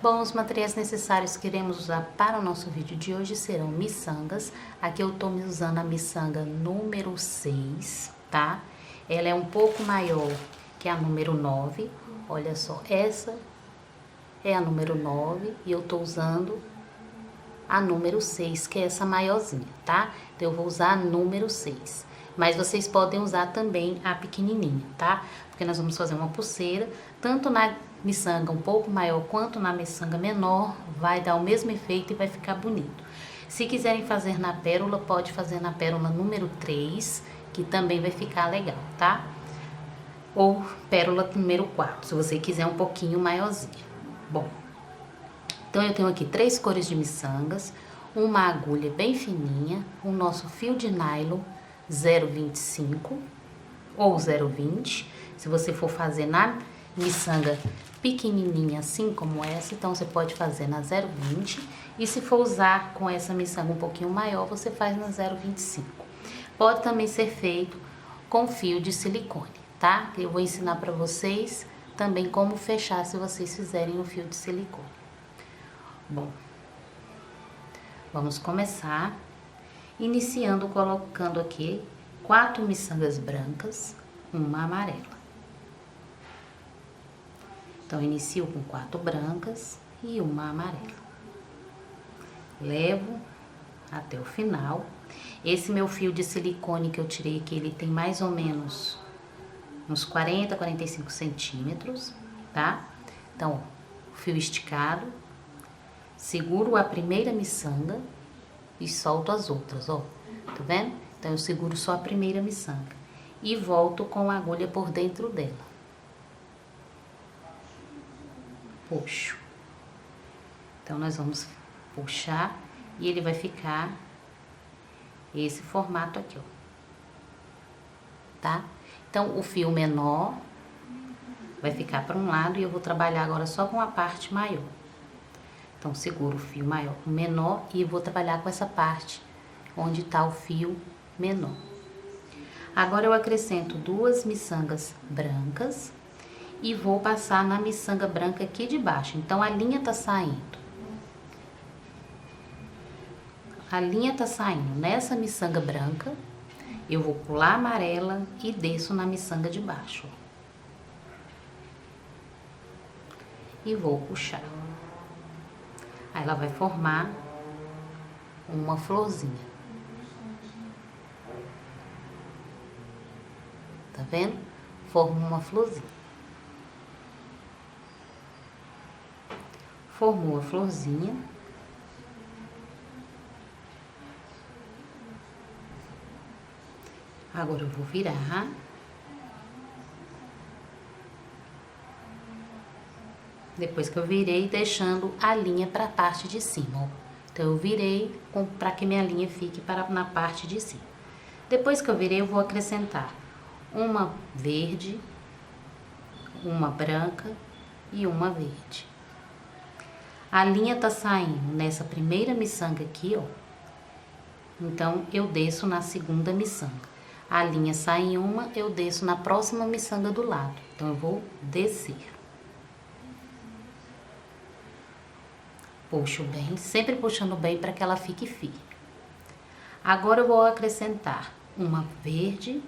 Bom, os materiais necessários que iremos usar para o nosso vídeo de hoje serão miçangas. Aqui eu tô usando a miçanga número 6, tá? Ela é um pouco maior que a número 9. Olha só, essa é a número 9 e eu tô usando a número 6, que é essa maiorzinha, tá? Então eu vou usar a número 6. Mas vocês podem usar também a pequenininha, tá? Porque nós vamos fazer uma pulseira, tanto na miçanga um pouco maior quanto na miçanga menor, vai dar o mesmo efeito e vai ficar bonito. Se quiserem fazer na pérola, pode fazer na pérola número 3, que também vai ficar legal, tá? Ou pérola número 4, se você quiser um pouquinho maiorzinha. Bom, então eu tenho aqui 3 cores de miçangas, uma agulha bem fininha, o nosso fio de nylon 0,25 ou 0,20. Se você for fazer na miçanga pequenininha assim como essa, então você pode fazer na 0,20. E se for usar com essa miçanga um pouquinho maior, você faz na 0,25. Pode também ser feito com fio de silicone, tá? Eu vou ensinar para vocês também como fechar se vocês fizerem no fio de silicone. Bom, vamos começar iniciando colocando aqui 4 miçangas brancas, uma amarela. Então, inicio com 4 brancas e uma amarela. Levo até o final. Esse meu fio de silicone que eu tirei aqui, ele tem mais ou menos uns 40, 45 centímetros, tá? Então, ó, fio esticado. Seguro a primeira miçanga e solto as outras, ó. Tá vendo? Então, eu seguro só a primeira miçanga e volto com a agulha por dentro dela. Puxo. Então, nós vamos puxar e ele vai ficar esse formato aqui, ó. Tá? Então, o fio menor vai ficar para um lado e eu vou trabalhar agora só com a parte maior. Então, seguro o fio maior com o menor e vou trabalhar com essa parte onde tá o fio menor. Agora, eu acrescento 2 miçangas brancas e vou passar na miçanga branca aqui de baixo. Então, a linha tá saindo. A linha tá saindo nessa miçanga branca, eu vou pular a amarela e desço na miçanga de baixo. E vou puxar. Aí, ela vai formar uma florzinha. Tá vendo? Forma uma florzinha. Formou a florzinha. Agora eu vou virar. Depois que eu virei, deixando a linha para a parte de cima, ó. Então, eu virei para que minha linha fique na parte de cima. Depois que eu virei, eu vou acrescentar uma verde, uma branca e uma verde. A linha tá saindo nessa primeira miçanga aqui, ó. Então, eu desço na segunda miçanga. A linha sai em uma, eu desço na próxima miçanga do lado. Então, eu vou descer. Puxo bem, sempre puxando bem para que ela fique firme. Agora, eu vou acrescentar uma verde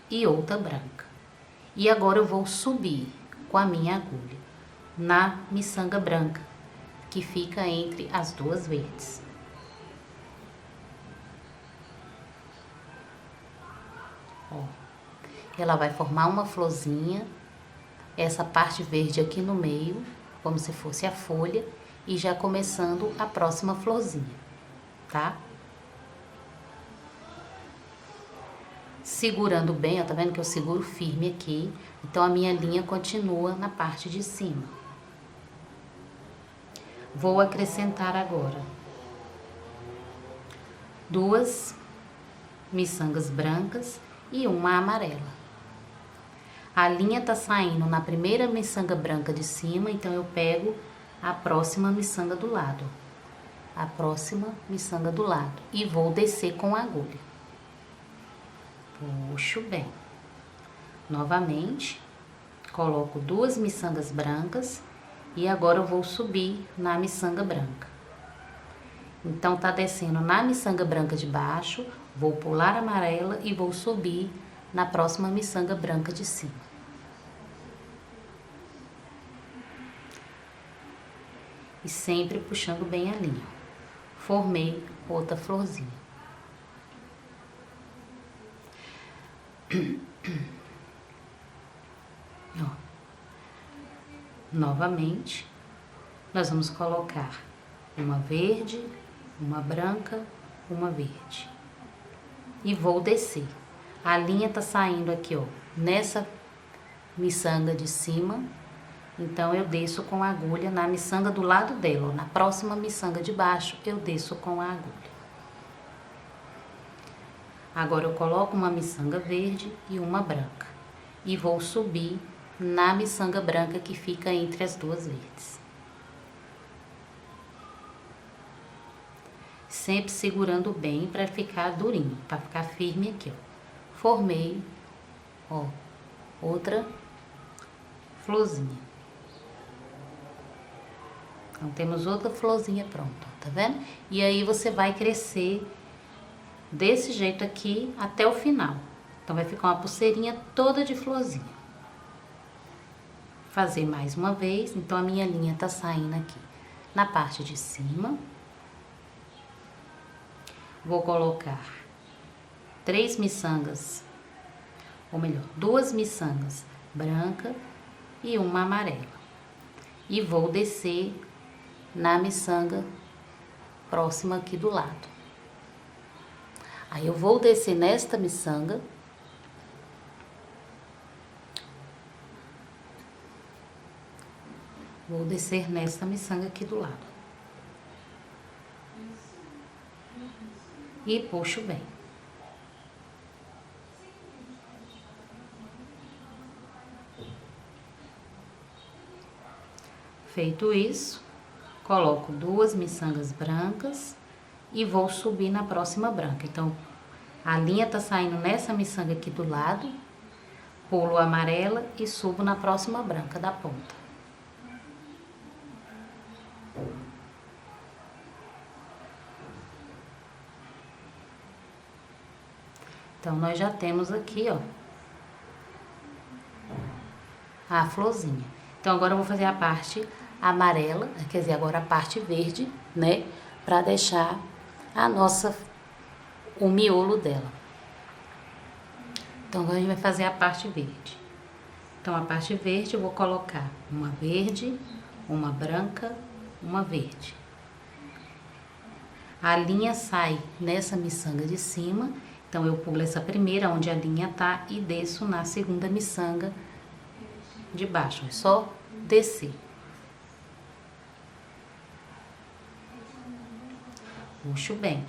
e outra branca. E agora, eu vou subir com a minha agulha na miçanga branca, que fica entre as 2 verdes. Ó, ela vai formar uma florzinha, essa parte verde aqui no meio, como se fosse a folha, e já começando a próxima florzinha, tá? Segurando bem, ó, tá vendo que eu seguro firme aqui, então a minha linha continua na parte de cima. Vou acrescentar agora 2 miçangas brancas e uma amarela. A linha tá saindo na primeira miçanga branca de cima, então eu pego a próxima miçanga do lado. A próxima miçanga do lado. E vou descer com a agulha. Puxo bem. Novamente, coloco 2 miçangas brancas E agora eu vou subir na miçanga branca. Então, tá descendo na miçanga branca de baixo, vou pular a amarela e vou subir na próxima miçanga branca de cima. E sempre puxando bem a linha. Formei outra florzinha. Ó. Novamente, nós vamos colocar uma verde, uma branca, uma verde. E vou descer. A linha tá saindo aqui, ó, nessa miçanga de cima. Então, eu desço com a agulha na miçanga do lado dela, ó. Na próxima miçanga de baixo, eu desço com a agulha. Agora, eu coloco uma miçanga verde e uma branca. E vou subir na miçanga branca que fica entre as duas verdes. Sempre segurando bem para ficar durinho, para ficar firme aqui, ó. Formei, ó, outra florzinha. Então, temos outra florzinha pronta, tá vendo? E aí, você vai crescer desse jeito aqui até o final. Então, vai ficar uma pulseirinha toda de florzinha. Fazer mais uma vez. Então, a minha linha tá saindo aqui na parte de cima. Vou colocar 3 miçangas, ou melhor, 2 miçangas branca e uma amarela. E vou descer na miçanga próxima aqui do lado. Aí, eu vou descer nesta miçanga. Vou descer nesta miçanga aqui do lado. E puxo bem. Feito isso, coloco 2 miçangas brancas e vou subir na próxima branca. Então, a linha tá saindo nessa miçanga aqui do lado, pulo a amarela e subo na próxima branca da ponta. Então, nós já temos aqui, ó, a florzinha. Então, agora eu vou fazer a parte amarela, quer dizer, agora a parte verde, né? Pra deixar o miolo dela. Então, agora a gente vai fazer a parte verde. Então, a parte verde eu vou colocar uma verde, uma branca, uma verde. A linha sai nessa miçanga de cima, então eu pulo essa primeira onde a linha tá e desço na segunda miçanga de baixo. É só descer. Puxo bem.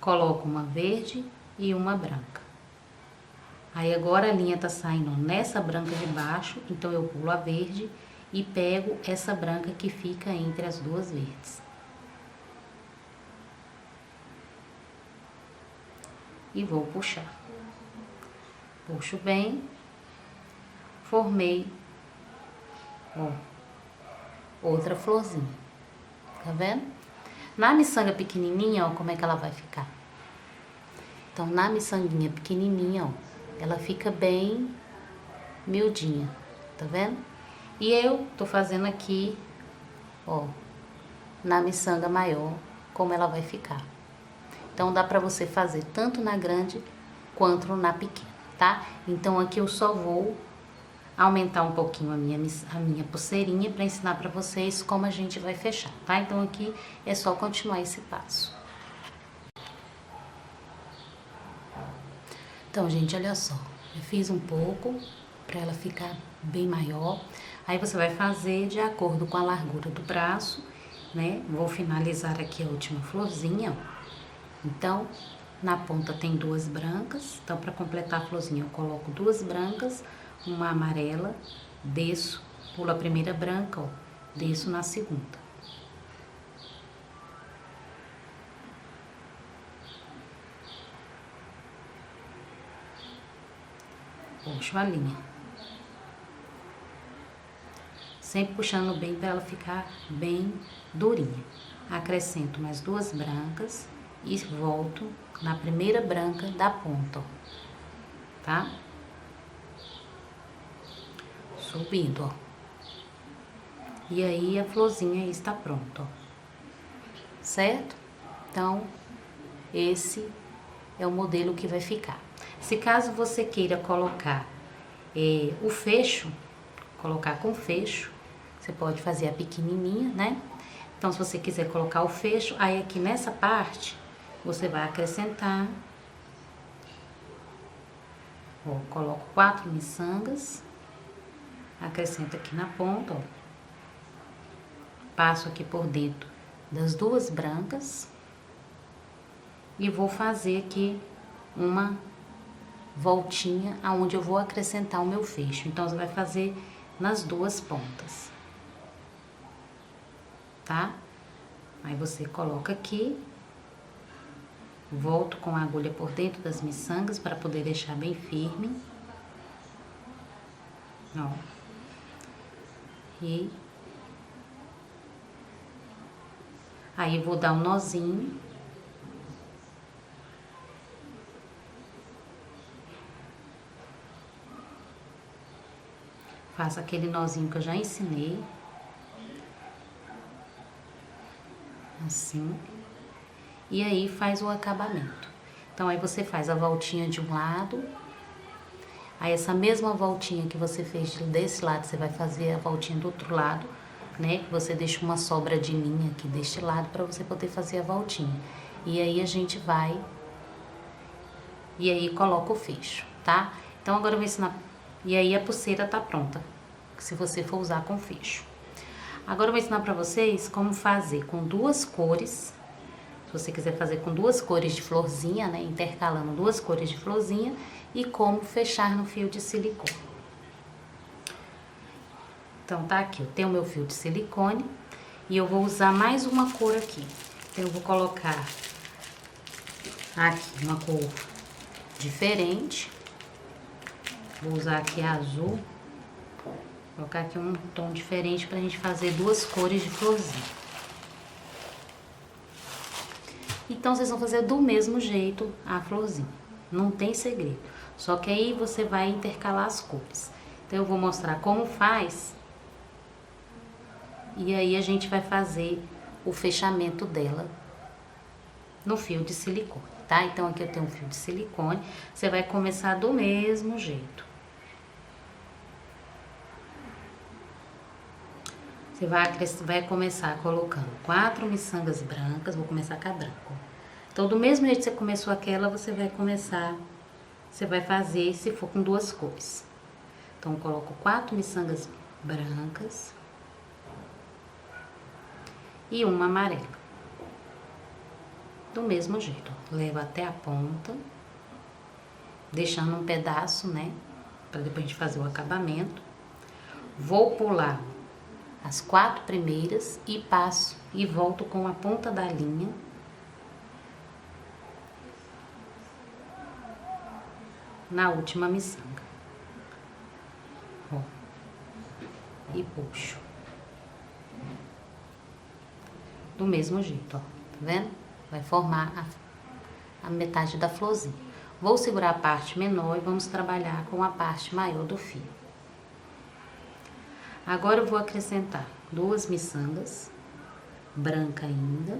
Coloco uma verde e uma branca. Aí agora a linha tá saindo nessa branca de baixo, então eu pulo a verde e pego essa branca que fica entre as duas verdes. E vou puxar. Puxo bem. Formei, ó, outra florzinha. Tá vendo? Na miçanga pequenininha, ó, como é que ela vai ficar. Então, na miçanguinha pequenininha, ó, ela fica bem miudinha, tá vendo? E eu tô fazendo aqui, ó, na miçanga maior, como ela vai ficar. Então, dá pra você fazer tanto na grande quanto na pequena, tá? Então, aqui eu só vou aumentar um pouquinho a minha pulseirinha para ensinar para vocês como a gente vai fechar, tá? Então, aqui é só continuar esse passo. Então, gente, olha só. Eu fiz um pouco para ela ficar bem maior. Aí, você vai fazer de acordo com a largura do braço, né? Vou finalizar aqui a última florzinha, ó. Então, na ponta tem 2 brancas. Então, para completar a florzinha, eu coloco 2 brancas, uma amarela, desço, pulo a primeira branca, ó, desço na segunda. Puxo a linha. sempre puxando bem para ela ficar bem durinha. Acrescento mais 2 brancas e volto na primeira branca da ponta, ó, tá? Subindo, ó. E aí a florzinha está pronta, ó. Certo? Então, esse é o modelo que vai ficar. Se caso você queira colocar o fecho, colocar com fecho, você pode fazer a pequenininha, né? Então, se você quiser colocar o fecho, aí aqui nessa parte, você vai acrescentar, ó, coloco 4 miçangas, acrescento aqui na ponta, ó, passo aqui por dentro das 2 brancas e vou fazer aqui uma voltinha aonde eu vou acrescentar o meu fecho. Então, você vai fazer nas 2 pontas, tá? Aí você coloca aqui, volto com a agulha por dentro das miçangas para poder deixar bem firme, ó. E aí eu vou dar um nozinho. Faço aquele nozinho que eu já ensinei. Assim. E aí faz o acabamento. Então, aí você faz a voltinha de um lado. Aí, essa mesma voltinha que você fez desse lado, você vai fazer a voltinha do outro lado, né? Que você deixa uma sobra de linha aqui deste lado para você poder fazer a voltinha. E aí, a gente vai... E aí, coloca o fecho, tá? Então, agora eu vou ensinar... E aí, a pulseira tá pronta, se você for usar com fecho. Agora eu vou ensinar pra vocês como fazer com 2 cores. Se você quiser fazer com 2 cores de florzinha, né? Intercalando 2 cores de florzinha. E como fechar no fio de silicone. Então, tá aqui, eu tenho o meu fio de silicone. E eu vou usar mais uma cor aqui. Então, eu vou colocar aqui uma cor diferente. Vou usar aqui azul. Vou colocar aqui um tom diferente pra gente fazer 2 cores de florzinha. Então, vocês vão fazer do mesmo jeito a florzinha. Não tem segredo. Só que aí você vai intercalar as cores. Então, eu vou mostrar como faz. E aí, a gente vai fazer o fechamento dela no fio de silicone, tá? Então, aqui eu tenho um fio de silicone. Você vai começar do mesmo jeito. Você vai começar colocando 4 miçangas brancas, vou começar com a branca. Então, do mesmo jeito que você começou aquela, você vai começar, você vai fazer se for com 2 cores. Então, eu coloco 4 miçangas brancas e uma amarela. Do mesmo jeito, ó, levo até a ponta, deixando um pedaço, né, para depois a gente fazer o acabamento. Vou pular as 4 primeiras e passo e volto com a ponta da linha na última miçanga, ó, e puxo do mesmo jeito, ó, tá vendo? Vai formar a metade da florzinha. Vou segurar a parte menor e vamos trabalhar com a parte maior do fio. Agora eu vou acrescentar 2 miçangas, branca ainda.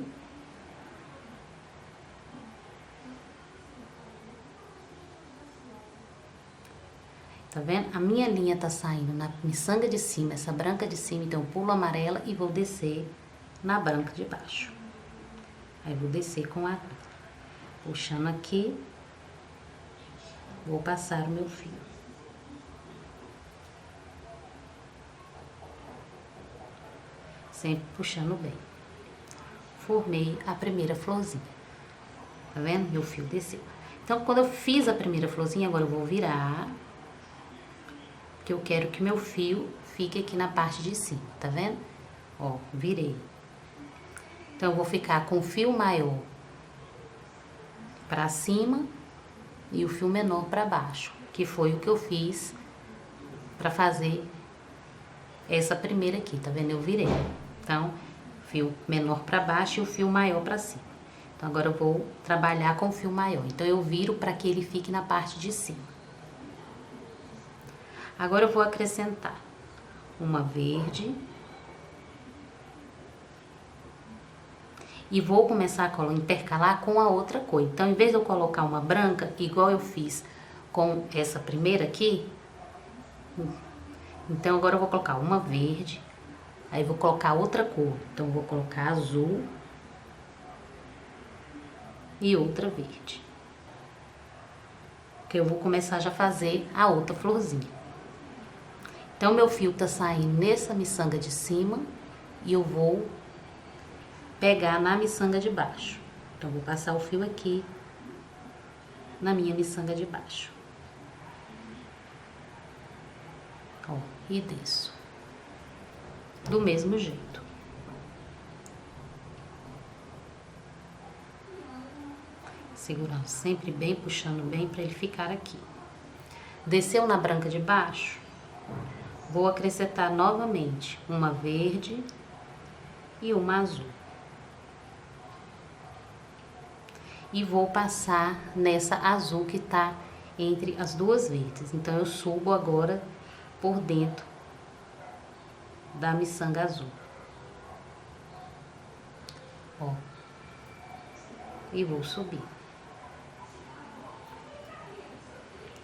Tá vendo? A minha linha tá saindo na miçanga de cima, essa branca de cima, então eu pulo a amarela e vou descer na branca de baixo. Aí vou descer com a puxando aqui, vou passar o meu fio. Sempre puxando bem. Formei a primeira florzinha. Tá vendo? Meu fio desceu. Então, quando eu fiz a primeira florzinha, agora eu vou virar. Porque eu quero que meu fio fique aqui na parte de cima, tá vendo? Ó, virei. Então, eu vou ficar com o fio maior pra cima e o fio menor pra baixo. Que foi o que eu fiz pra fazer essa primeira aqui, tá vendo? Eu virei. Então, fio menor pra baixo e o fio maior pra cima. Então, agora eu vou trabalhar com o fio maior. Então, eu viro pra que ele fique na parte de cima. Agora, eu vou acrescentar uma verde. E vou começar a intercalar com a outra cor. Então, em vez de eu colocar uma branca, igual eu fiz com essa primeira aqui, então agora eu vou colocar uma verde, aí vou colocar outra cor. Então, eu vou colocar azul e outra verde. Que eu vou começar já a fazer a outra florzinha. Então, meu fio tá saindo nessa miçanga de cima e eu vou pegar na miçanga de baixo. Então, vou passar o fio aqui na minha miçanga de baixo. Ó, e desço. Do mesmo jeito. Segurando sempre bem, puxando bem para ele ficar aqui. Desceu na branca de baixo, vou acrescentar novamente uma verde e uma azul. E vou passar nessa azul que tá entre as duas verdes. Então, eu subo agora por dentro da miçanga azul. Ó. E vou subir.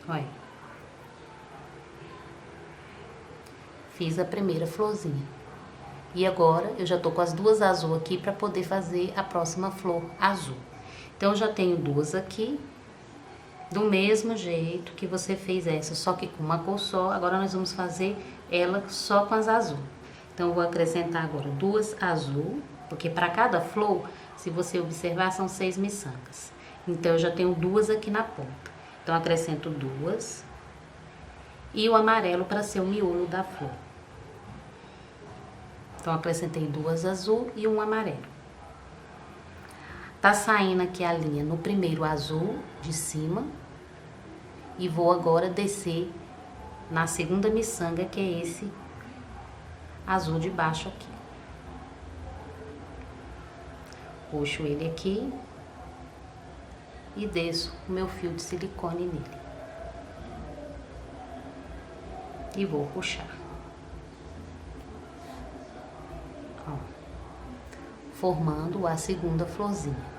Olha. Fiz a primeira florzinha. E agora, eu já tô com as duas azul aqui para poder fazer a próxima flor azul. Então, eu já tenho duas aqui, do mesmo jeito que você fez essa, só que com uma cor só. Agora, nós vamos fazer ela só com as azul. Então, eu vou acrescentar agora duas azul, porque para cada flor, se você observar, são 6 miçangas. Então, eu já tenho duas aqui na ponta. Então, acrescento duas. E o amarelo para ser o miolo da flor. Então, acrescentei duas azul e um amarelo. Tá saindo aqui a linha no primeiro azul de cima. E vou agora descer na segunda miçanga, que é esse azul de baixo aqui. Puxo ele aqui. E desço o meu fio de silicone nele. E vou puxar. Ó. Formando a segunda florzinha.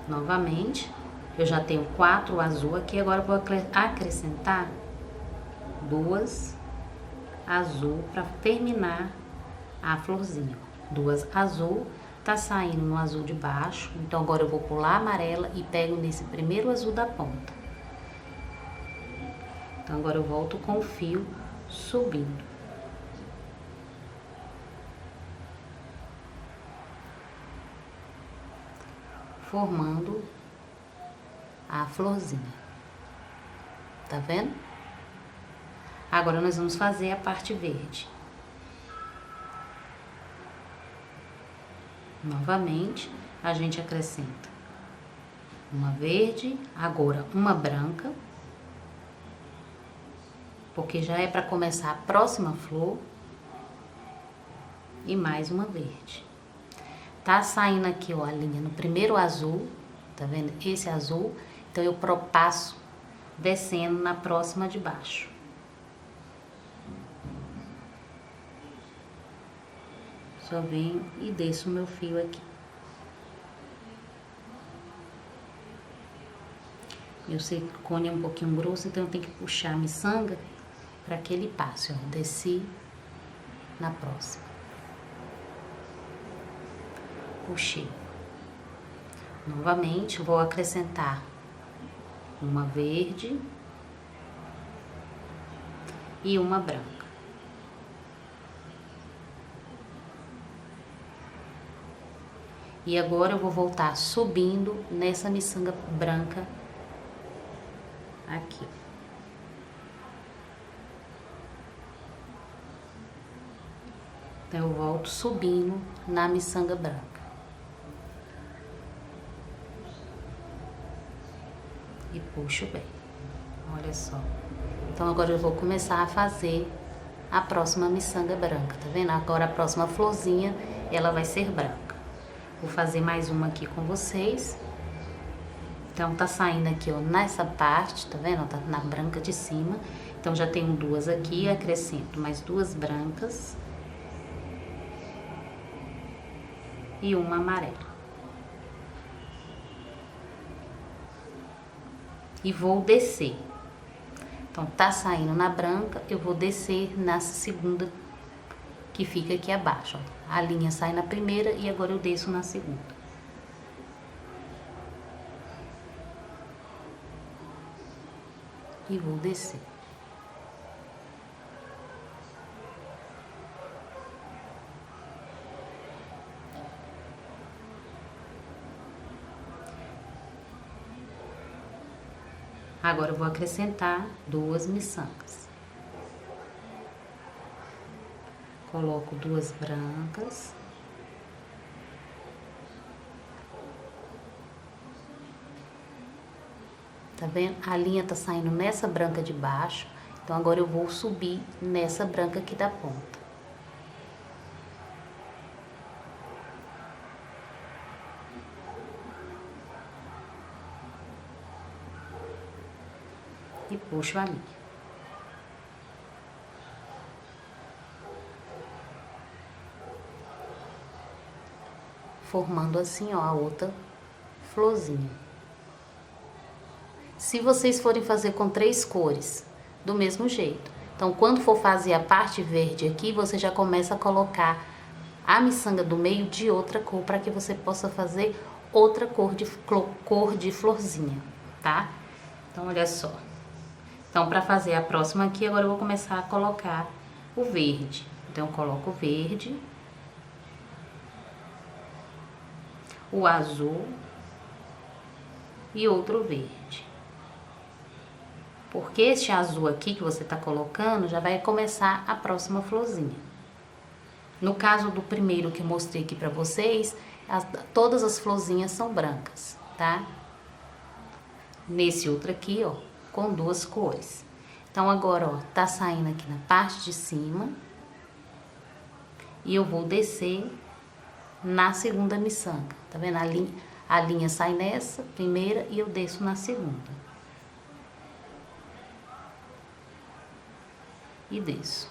Novamente, eu já tenho 4 azul aqui, agora eu vou acrescentar duas azul para terminar a florzinha. Duas azul, tá saindo no azul de baixo, então agora eu vou pular a amarela e pego nesse primeiro azul da ponta. Então, agora eu volto com o fio subindo. Formando a florzinha. Tá vendo? Agora, nós vamos fazer a parte verde. Novamente, a gente acrescenta uma verde, agora uma branca, porque já é para começar a próxima flor, e mais uma verde. Tá saindo aqui, ó, a linha no primeiro azul, tá vendo? Esse azul, então eu passo descendo na próxima de baixo. Só venho e desço o meu fio aqui. Meu silicone é um pouquinho grosso, então eu tenho que puxar a miçanga para que ele passe, ó. Desci na próxima. Puxei. Novamente, vou acrescentar uma verde e uma branca. E agora eu vou voltar subindo nessa miçanga branca aqui. Então, eu volto subindo na miçanga branca. E puxo bem. Olha só. Então agora eu vou começar a fazer a próxima miçanga branca, tá vendo? Agora a próxima florzinha, ela vai ser branca. Vou fazer mais uma aqui com vocês. Então tá saindo aqui, ó, nessa parte, tá vendo? Tá na branca de cima. Então já tenho duas aqui, acrescento mais duas brancas. E uma amarela. E vou descer. Então, tá saindo na branca, eu vou descer nessa segunda que fica aqui abaixo, ó. A linha sai na primeira e agora eu desço na segunda. E vou descer. Agora eu vou acrescentar duas miçangas. Coloco duas brancas. Tá vendo? A linha tá saindo nessa branca de baixo. Então agora eu vou subir nessa branca aqui da ponta. E puxo a linha. Formando assim, ó, a outra florzinha. Se vocês forem fazer com 3 cores, do mesmo jeito. Então, quando for fazer a parte verde aqui, você já começa a colocar a miçanga do meio de outra cor, para que você possa fazer outra cor de florzinha, tá? Então, olha só. Então, para fazer a próxima aqui, agora eu vou começar a colocar o verde. Então, eu coloco o verde, o azul e outro verde. Porque este azul aqui que você tá colocando, já vai começar a próxima florzinha. No caso do primeiro que eu mostrei aqui pra vocês, todas as florzinhas são brancas, tá? Nesse outro aqui, ó, com 2 cores. Então, agora, ó, tá saindo aqui na parte de cima. E eu vou descer na segunda miçanga. Tá vendo? A linha sai nessa primeira e eu desço na segunda. E desço.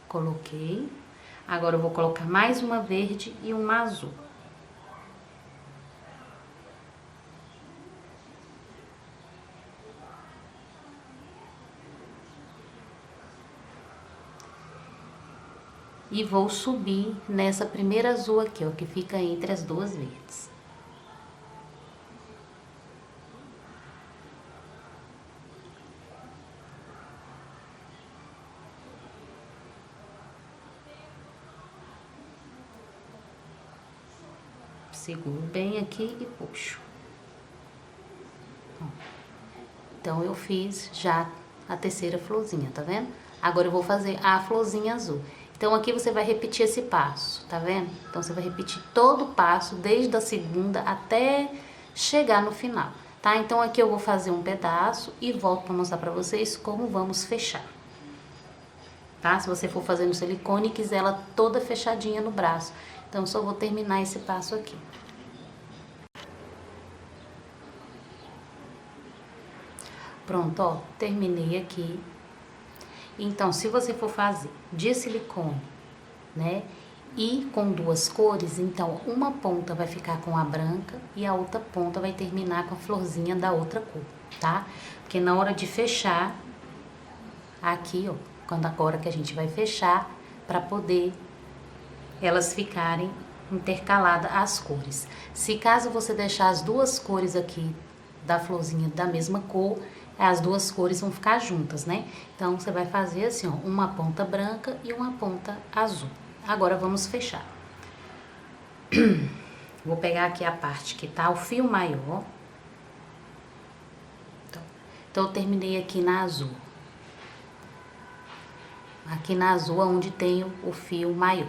Coloquei. Agora eu vou colocar mais uma verde e uma azul. E vou subir nessa primeira azul aqui, ó, que fica entre as duas verdes. Seguro bem aqui e puxo. Então, eu fiz já a terceira florzinha, tá vendo? Agora eu vou fazer a florzinha azul. Então, aqui você vai repetir esse passo, tá vendo? Então, você vai repetir todo o passo, desde a segunda até chegar no final, tá? Então, aqui eu vou fazer um pedaço e volto pra mostrar pra vocês como vamos fechar. Tá? Se você for fazer no silicone e quiser ela toda fechadinha no braço. Então, só vou terminar esse passo aqui. Pronto, ó, terminei aqui. Então, se você for fazer de silicone, né, e com 2 cores, então, uma ponta vai ficar com a branca e a outra ponta vai terminar com a florzinha da outra cor, tá? Porque na hora de fechar, aqui, ó, quando agora que a gente vai fechar, pra poder elas ficarem intercaladas as cores. Se caso você deixar as 2 cores aqui da florzinha da mesma cor, as 2 cores vão ficar juntas, né? Então, você vai fazer assim, ó, uma ponta branca e uma ponta azul. Agora, vamos fechar. Vou pegar aqui a parte que tá o fio maior. Então, eu terminei aqui na azul. Aqui na azul, onde tem o fio maior.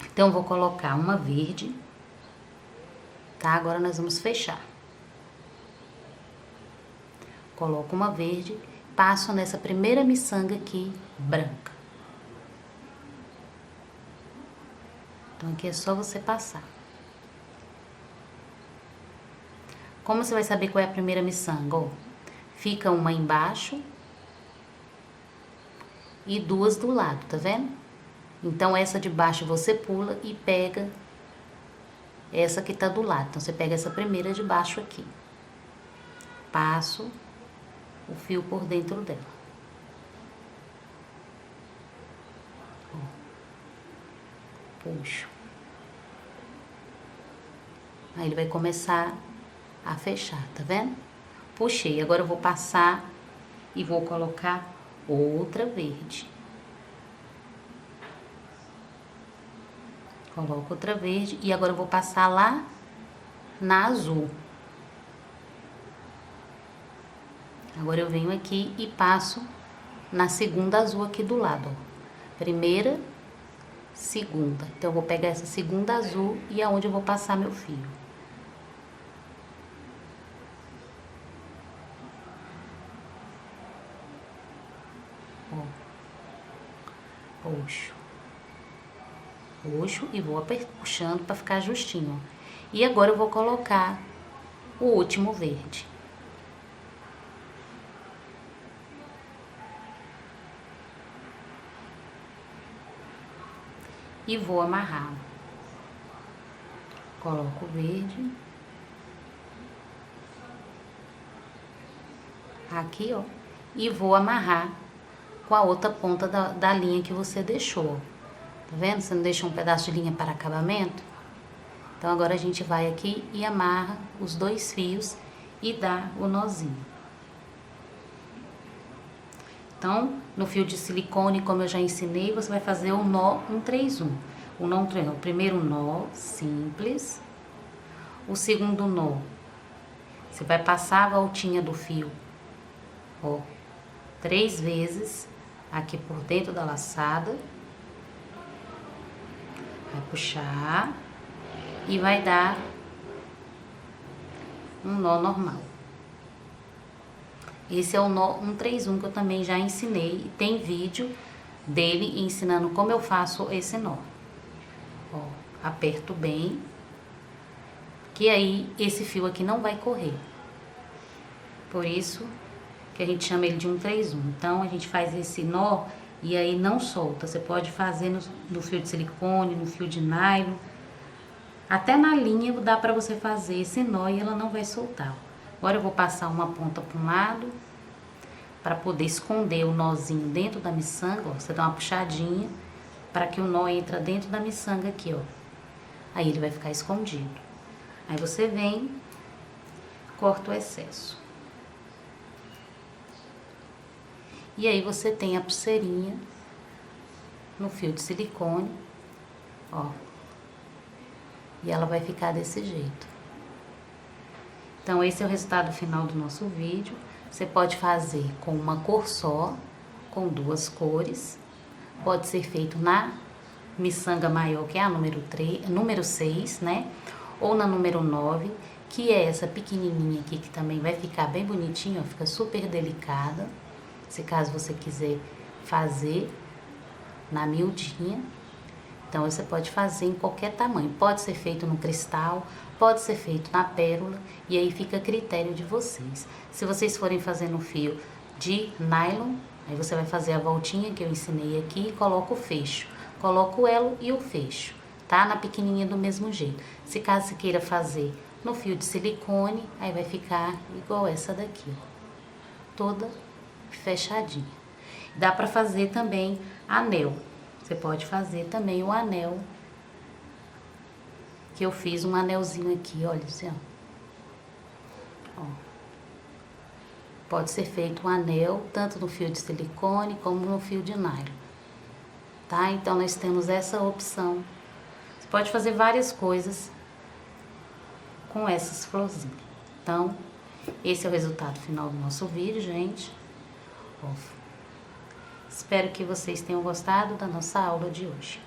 Então, vou colocar uma verde. tá? Agora nós vamos fechar. Coloco uma verde, passo nessa primeira miçanga aqui, branca. Então, aqui é só você passar. Como você vai saber qual é a primeira miçanga? Ó, fica uma embaixo e duas do lado, tá vendo? Então, essa de baixo você pula e pega essa que tá do lado. Então, você pega essa primeira de baixo aqui. Passo o fio por dentro dela. Ó. Puxo. Aí, ele vai começar a fechar, tá vendo? Puxei. Agora, eu vou passar e vou colocar outra verde. Coloco outra verde e agora eu vou passar lá na azul. Agora eu venho aqui e passo na segunda azul aqui do lado, ó. Primeira, segunda. Então, eu vou pegar essa segunda azul e é onde eu vou passar meu fio. Ó. Puxo. Puxo e vou puxando para ficar justinho. E agora eu vou colocar o último verde. E vou amarrar. Coloco o verde. Aqui, ó. E vou amarrar com a outra ponta da linha que você deixou. Tá vendo? Você não deixou um pedaço de linha para acabamento? Então, agora a gente vai aqui e amarra os dois fios e dá o nozinho. Então, no fio de silicone, como eu já ensinei, você vai fazer o nó 131. O nó 131, o primeiro nó simples. O segundo nó, você vai passar a voltinha do fio, ó, 3 vezes aqui por dentro da laçada. Vai puxar e vai dar um nó normal. Esse é o nó 131 que eu também já ensinei. Tem vídeo dele ensinando como eu faço esse nó. Ó, aperto bem, que aí esse fio aqui não vai correr. Por isso que a gente chama ele de 131. Então, a gente faz esse nó e aí não solta. Você pode fazer no fio de silicone, no fio de nylon. Até na linha dá pra você fazer esse nó e ela não vai soltar. Agora eu vou passar uma ponta para um lado, para poder esconder o nozinho dentro da miçanga, ó. Você dá uma puxadinha para que o nó entre dentro da miçanga aqui, ó. Aí ele vai ficar escondido. Aí você vem, corta o excesso. E aí você tem a pulseirinha no fio de silicone, ó. E ela vai ficar desse jeito. Então, esse é o resultado final do nosso vídeo. Você pode fazer com uma cor só, com 2 cores. Pode ser feito na miçanga maior, que é a número 6, né? Ou na número 9, que é essa pequenininha aqui, que também vai ficar bem bonitinha, ó, fica super delicada. Se caso você quiser fazer na miudinha. Então, você pode fazer em qualquer tamanho. Pode ser feito no cristal, pode ser feito na pérola, e aí fica a critério de vocês. Se vocês forem fazer no fio de nylon, aí você vai fazer a voltinha que eu ensinei aqui e coloca o fecho. Coloca o elo e o fecho, tá? Na pequenininha do mesmo jeito. Se caso você queira fazer no fio de silicone, aí vai ficar igual essa daqui, ó. Toda fechadinha. Dá pra fazer também anel. Você pode fazer também o anel, que eu fiz um anelzinho aqui, olha assim, ó. Pode ser feito um anel, tanto no fio de silicone, como no fio de nylon, tá? Então, nós temos essa opção. Você pode fazer várias coisas com essas florzinhas. Então, esse é o resultado final do nosso vídeo, gente. Ó. Espero que vocês tenham gostado da nossa aula de hoje.